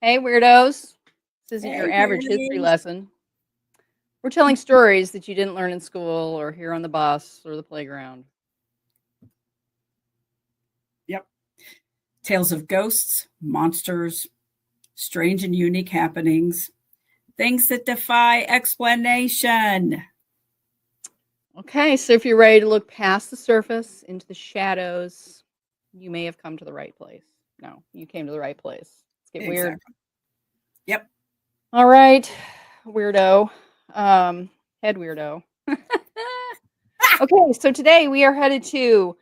Hey, weirdos. This isn't your Hey, average history weirdos. lesson. We're telling stories that you didn't learn in school or here on the bus or the playground. Yep. Tales of ghosts, monsters, strange and unique happenings, things that defy explanation. Okay, so if you're ready to look past the surface into the shadows, you may have come to the right place. No, you came to the right place. Let's get weird. Exactly. Yep. All right, weirdo. Head weirdo. Okay, so today we are headed to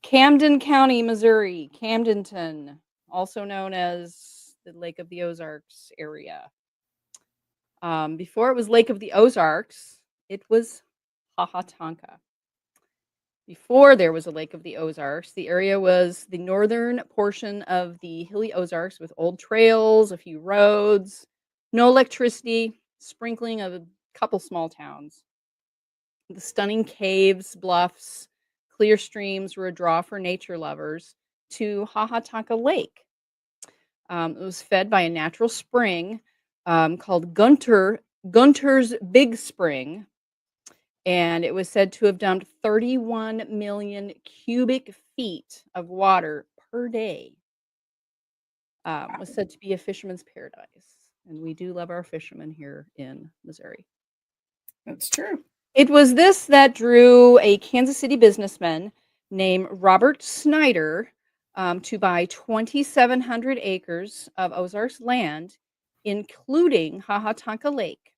Camden County, Missouri, Camdenton, also known as the Lake of the Ozarks area. Before it was Lake of the Ozarks, it was Ha Ha Tonka. Before there was a Lake of the Ozarks, the area was the northern portion of the hilly Ozarks with old trails, a few roads, no electricity, sprinkling of a couple small towns. The stunning caves, bluffs, clear streams were a draw for nature lovers to Ha Ha Tonka Lake. It was fed by a natural spring called Gunter's Big Spring, and it was said to have dumped 31 million cubic feet of water per day. Was said to be a fisherman's paradise, and we do love our fishermen here in Missouri. That's true. It was this that drew a Kansas City businessman named Robert Snyder to buy 2,700 acres of Ozarks land, including Ha Ha Tonka Lake.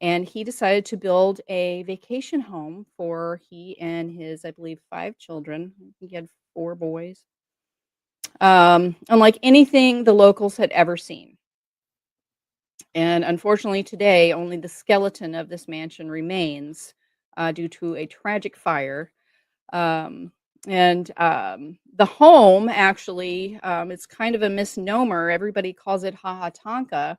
And he decided to build a vacation home for he and his, I believe, 5 children. He had 4 boys. Unlike anything the locals had ever seen. And unfortunately, today, only the skeleton of this mansion remains due to a tragic fire. Um, and the home, actually, it's kind of a misnomer. Everybody calls it Ha Ha Tonka,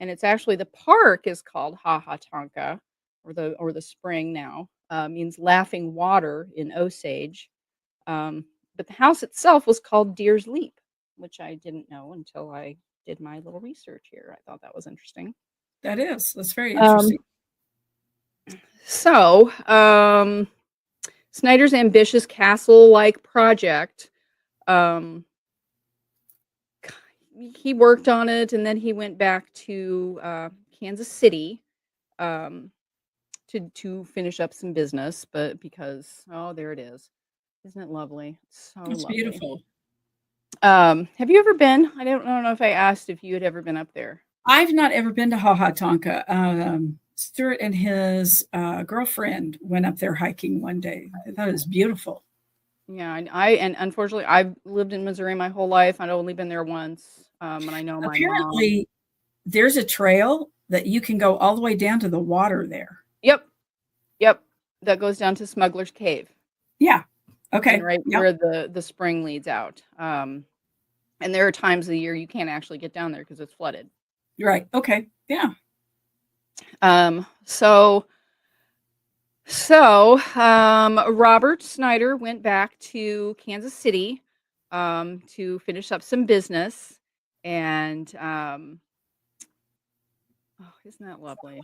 and it's actually the park is called Ha Ha Tonka, or the spring now, means laughing water in Osage. Um, but the house itself was called Deer's Leap, which I didn't know until I did my little research here. I thought that was interesting. That is. That's very Um, interesting. so, Snyder's ambitious castle-like project, um, he worked on it, and then he went back to Kansas City um, to finish up some business. But because there it is, isn't it lovely? It's so It's lovely. beautiful. Have you ever been? I don't know if I asked if you had ever been up there. I've not ever been to Ha Ha Tonka. Stuart and his girlfriend went up there hiking one day. I thought it was beautiful. Yeah, and unfortunately, I've lived in Missouri my whole life. I'd only been there once, and I know my mom. Apparently, there's a trail that you can go all the way down to the water there. Yep, yep, that goes down to Smuggler's Cave, Yeah. and Okay. right Yep. where the spring leads out. And there are times of the year you can't actually get down there because it's flooded. You're right. Okay. Yeah. Um, so so Robert Snyder went back to Kansas City to finish up some business, and oh, isn't that lovely?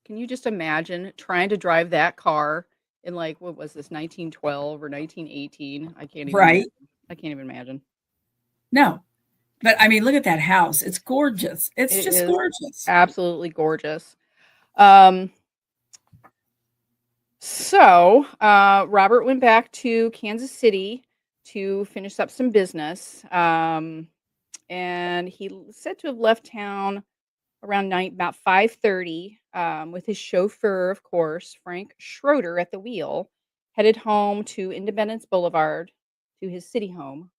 Can you just imagine trying to drive that car in, like, what was this, 1912 or 1918? I can't even Right. imagine. I can't even imagine. No. But I mean, look at that house. It's gorgeous. It's It just is gorgeous. absolutely gorgeous. Um, Robert went back to Kansas City to finish up some business. And said to have left town around night about 5:30 with his chauffeur, of course, Frank Schroeder at the wheel, headed home to Independence Boulevard to his city home.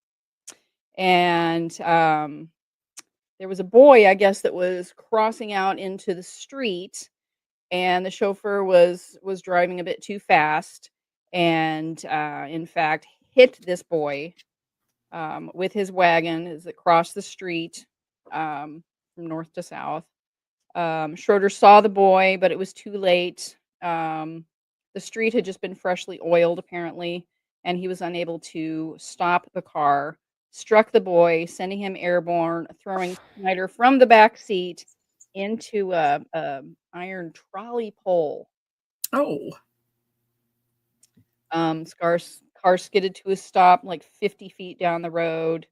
And there was a boy, I guess, that was crossing out into the street, and the chauffeur was driving a bit too fast, and in fact hit this boy with his wagon as it crossed the street from north to south. Schroeder saw the boy, but it was too late. The street had just been freshly oiled, apparently, and he was unable to stop the car. struck the boy, sending him airborne, throwing Snyder from the back seat into a iron trolley pole. Oh, Car skidded to a stop like 50 feet down the road.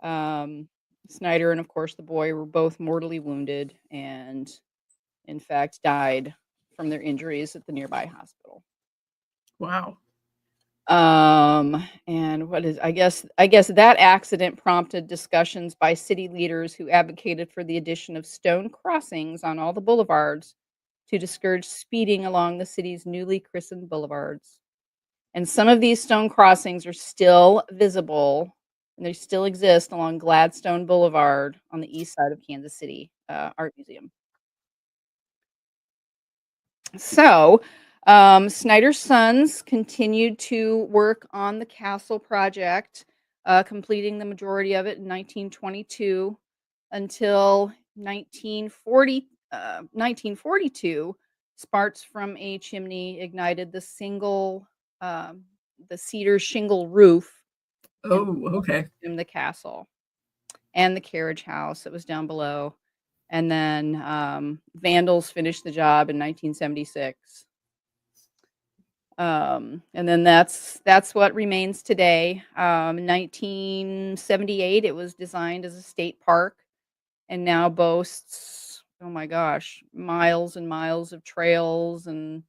Snyder and, of course, the boy were both mortally wounded and, in fact, died from their injuries at the nearby hospital. wow. And I guess that accident prompted discussions by city leaders who advocated for the addition of stone crossings on all the boulevards to discourage speeding along the city's newly christened boulevards. And some of these stone crossings are still visible, and they still exist along Gladstone Boulevard on the east side of Kansas City Art Museum. So, Snyder's sons continued to work on the castle project, completing the majority of it in 1922 until 1942. Sparks from a chimney ignited the cedar shingle roof and Oh, okay. in the castle and the carriage house that was down below. And then vandals finished the job in 1976. And then that's what remains today. 1978, it was designed as a state park and now boasts, oh my gosh, miles and miles of trails and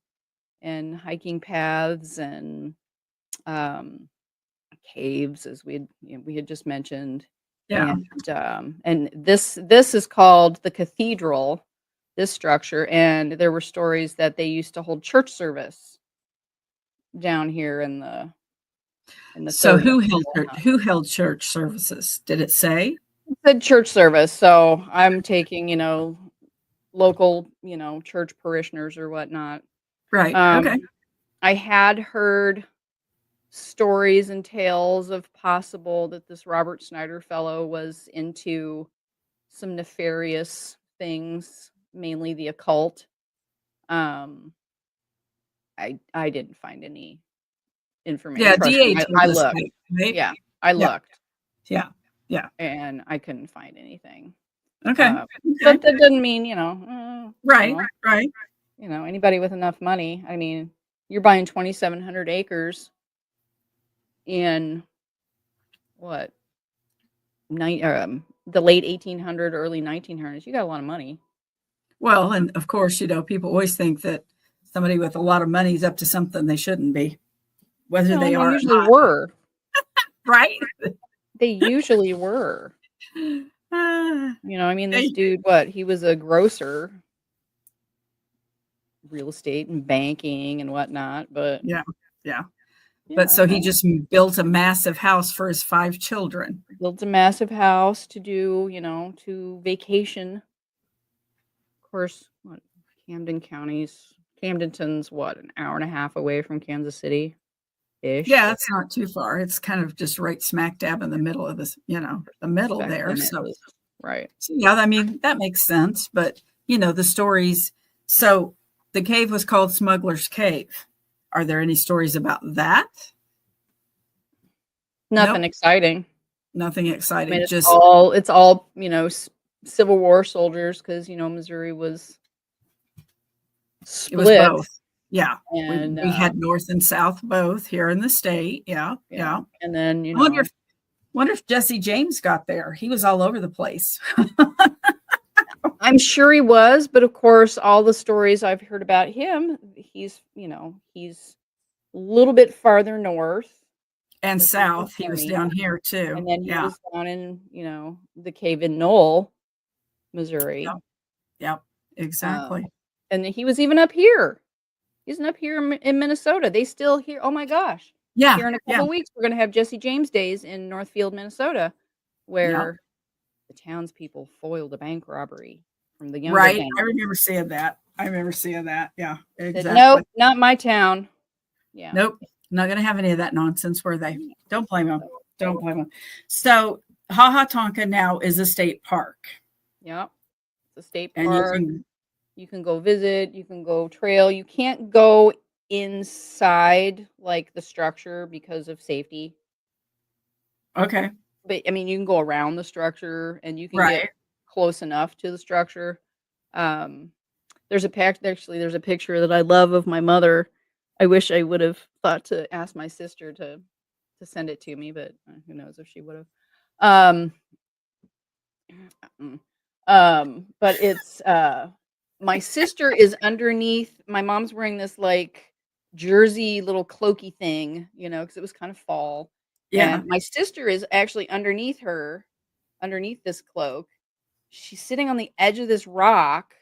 hiking paths and caves, as we had just mentioned. Yeah. And this is called the cathedral, this structure, and there were stories that they used to hold church service down here in the So 30s. who held church services? Did it say? It said church service, so I'm taking, local, church parishioners or whatnot. Right. Okay. I had heard stories and tales of possible that this Robert Snyder fellow was into some nefarious things, mainly the occult. I didn't find any information. Yeah, Trust DA me, told I us, looked. right? Yeah, I Yeah. looked. Yeah. Yeah. And I couldn't find anything. Okay. But that doesn't mean, Right. Right. anybody with enough money. I mean, you're buying 2,700 acres in what? The late 1800s, early 1900s. You got a lot of money. Well, and of course, people always think that somebody with a lot of money is up to something they shouldn't be, whether they are usually or not. were. Right? They usually were. This dude, he was a grocer, real estate and banking and whatnot, but yeah. But so he just built a massive house for his 5 children. Built a massive house to do, to vacation. Of course, Camdenton's an hour and a half away from Kansas City ish. Yeah, it's not too far. It's kind of just right smack dab in the middle of this, the middle there. So right. So, yeah, I mean, that makes sense. But, the stories. So the cave was called Smuggler's Cave. Are there any stories about that? Nothing exciting. Nothing exciting. I mean, it's all Civil War soldiers, because Missouri was split. It was both. Yeah, and we had North and South both here in the state. Yeah. And then wonder if Jesse James got there. He was all over the place. I'm sure he was, but of course, all the stories I've heard about him, he's a little bit farther north and south. He was down here too, and then he was down in the cave in Knoll, Missouri. Yep, exactly. And he was even up here. He's up here in Minnesota. They still hear. Oh my gosh! Yeah. Here in a couple weeks, we're going to have Jesse James Days in Northfield, Minnesota, where the townspeople foiled a bank robbery from the younger gang. I remember seeing that. Yeah, exactly. Said, nope, not my town. Yeah. Nope. Not going to have any of that nonsense, were they? Don't blame them. Don't blame them. So Ha Ha Tonka now is a state park. Yep. It's a state park. And you can go visit. You can go trail. You can't go inside like the structure because of safety. Okay. but I mean, you can go around the structure and you can get Right. close enough to the structure. Um, there's a picture that I love of my mother. I wish I would have thought to ask my sister to send it to me, but who knows if she would have. Um, mm, but it's my sister is underneath. My mom's wearing this like jersey little cloaky thing, because it was kind of fall. Yeah. And my sister is actually underneath this cloak. She's sitting on the edge of this rock,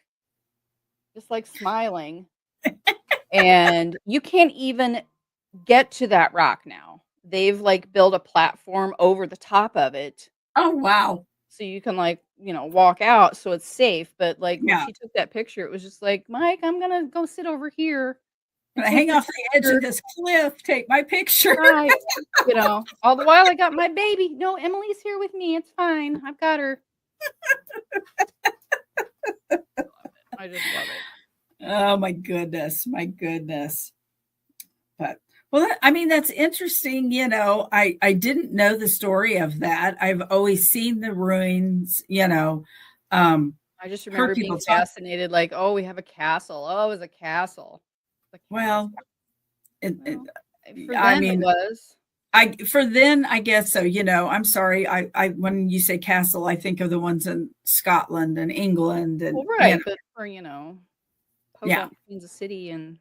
just like smiling. And you can't even get to that rock now. They've like built a platform over the top of it Oh, wow. so you can like, walk out so it's safe. But like when Yeah. she took that picture, it was just like, Mike, I'm gonna go sit over here and Gonna take hang this off the edge of picture. this cliff, take my picture. Right. All the while I got my baby. No, Emily's here with me. It's fine. I've got her. I just love it. Oh my goodness, my goodness. But well, I mean, that's interesting. I didn't know the story of that. I've always seen the ruins. Um, I just heard remember being people talk. fascinated, like, "Oh, we have a castle. Oh, it was a castle." The castle. Well, it, it, Well, for I them it mean, was. for then, I guess so. I'm sorry. When you say castle, I think of the ones in Scotland and England, Well, and right, but for, yeah, podunk Kansas City and,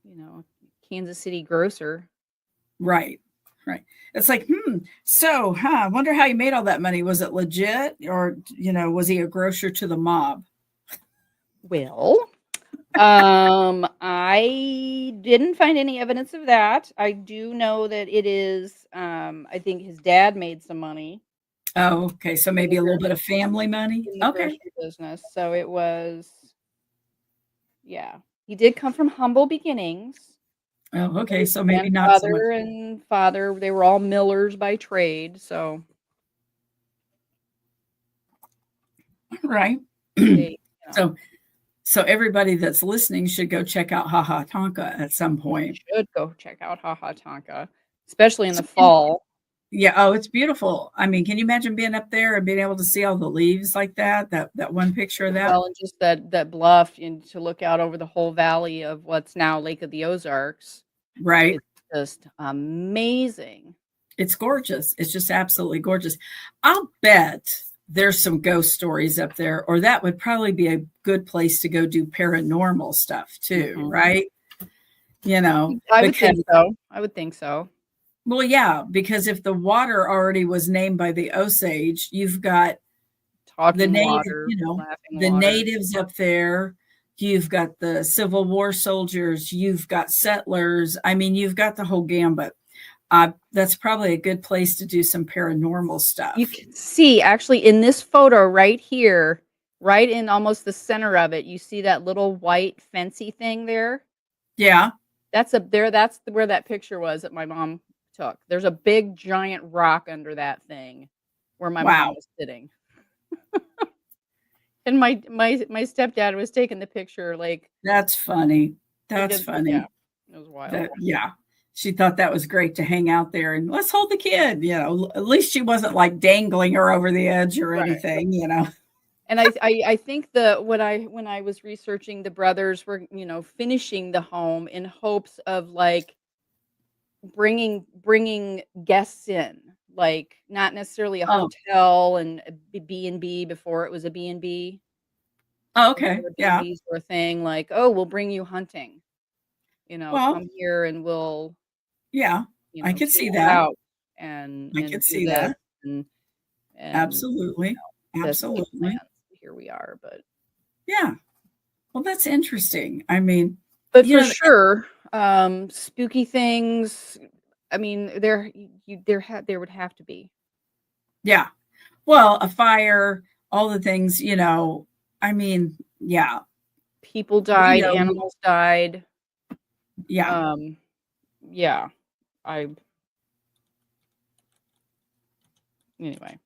you know, Kansas City grocer. right, right. It's like, so, I wonder how he made all that money. Was it legit, or was he a grocer to the mob? Well, I didn't find any evidence of that. I do know that it is, I think his dad made some money Oh, okay. So in the maybe a little bit of family money. Okay. grocery business. So it was, yeah. He did come from humble beginnings. Oh, But okay. his So maybe not so much. grandfather and father, they were all millers by trade, so Right. they, so so everybody that's listening should go check out Ha Ha Tonka at some you point. should go check out Ha Ha Tonka, especially in So the fall. yeah, oh, it's beautiful. I mean, can you imagine being up there and being able to see all the leaves like that? That one picture of that? Well, and just that bluff and to look out over the whole valley of what's now Lake of the Ozarks. Right. It's just amazing. It's gorgeous. It's just absolutely gorgeous. I'll bet there's some ghost stories up there, or that would probably be a good place to go do paranormal stuff too, Mhm. right? I would think Because so. I would think so. well, yeah, because if the water already was named by the Osage, you've got the Talking native, water, laughing the water. natives up there. You've got the Civil War soldiers. You've got settlers. I mean, you've got the whole gambit. That's probably a good place to do some paranormal You stuff. can see actually in this photo right here, right in almost the center of it, you see that little white fancy thing there? Yeah. That's where that picture was that my mom took. There's a big giant rock under that thing where my mom Wow. was sitting. And my stepdad was taking the picture like That's funny. they That's did, yeah, funny. it was wild. That yeah. She thought that was great to hang out there and let's hold the kid. At least she wasn't like dangling her over the edge or Right. anything. And I think when I was researching, the brothers were, finishing the home in hopes of like bringing guests in, like not necessarily a Oh, hotel and a B&B before it was a B&B, okay. before Yeah. B&Bs were a thing, like, "Oh, we'll bring you hunting, Well, come here and we'll, yeah. I could take see you that. out I and could do see this that. and and Absolutely. this was the Absolutely. plan. Here we are, but Yeah. Well, that's interesting. I mean, for you know, sure, spooky things, I mean, there would have to be. yeah. Well, a fire, all the things, I mean, yeah. People We died, know. animals died. Yeah. Um, yeah, I anyway.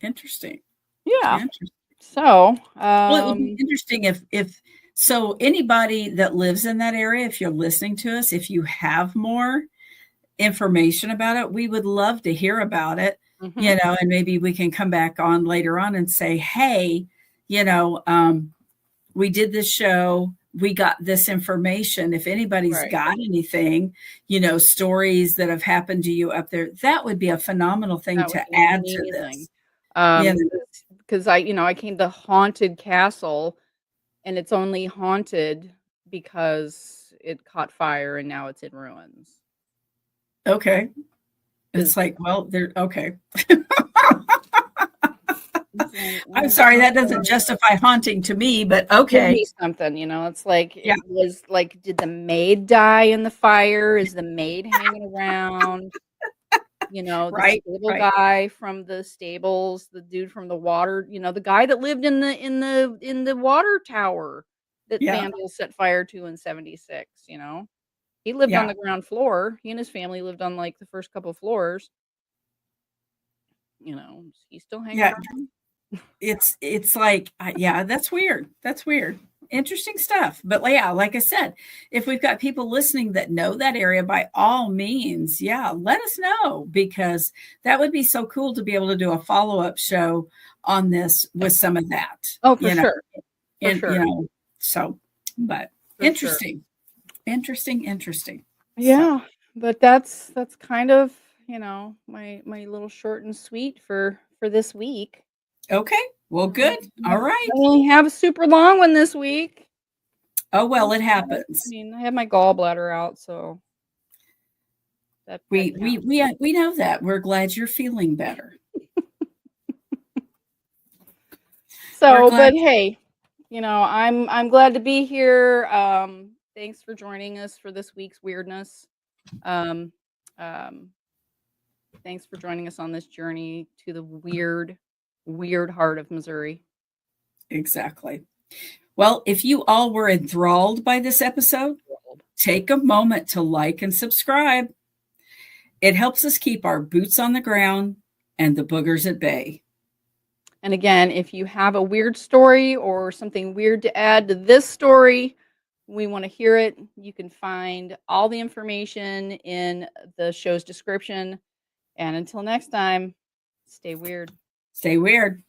Interesting. Yeah. Interesting. So, Well, it would be interesting if so anybody that lives in that area, if you're listening to us, if you have more, information about it, we would love to hear about it, Mhm. and maybe we can come back on later on and say, hey, we did this show. We got this information. If anybody's Right. got anything, stories that have happened to you up there, that would be a phenomenal thing That would to be add to amazing. this. You know, Because I came to Haunted Castle, and it's only haunted because it caught fire and now it's in ruins. okay. It's 'Cause like, well, they're okay. it's like, I'm well, sorry, that doesn't justify haunting to me, but give okay. me something, it's like Yeah, it was like, did the maid die in the fire? Is the maid hanging around? The right, stable right. guy from the stables, the dude from the water, the guy that lived in the water tower that Yeah, vandals set fire to in '76, He lived on yeah, the ground floor. He and his family lived on, like, the first couple floors, Is he still hanging yeah. around? It's like, yeah, that's weird. That's weird. Interesting stuff. But yeah, like I said, if we've got people listening that know that area, by all means, yeah, let us know, because that would be so cool to be able to do a follow-up show on this with some of that, Oh, for sure, for and sure, so, but for sure. interesting, interesting. So, Yeah, but that's kind of, my little short and sweet for this week. okay, well, good. All I right. only have a super long one this week. Oh, well, it I happens. mean, I had my gallbladder out, so that We know that. We're glad you're feeling better. We're so, glad. but hey, I'm glad to be here. Thanks for joining us for this week's weirdness. Um, um, Thanks for joining us on this journey to the weird, weird heart of Missouri. Exactly. Well, if you all were enthralled by this episode, take a moment to like and subscribe. It helps us keep our boots on the ground and the boogers at bay. And again, if you have a weird story or something weird to add to this story, we want to hear it. You can find all the information in the show's description. And until next time, stay weird. Stay weird.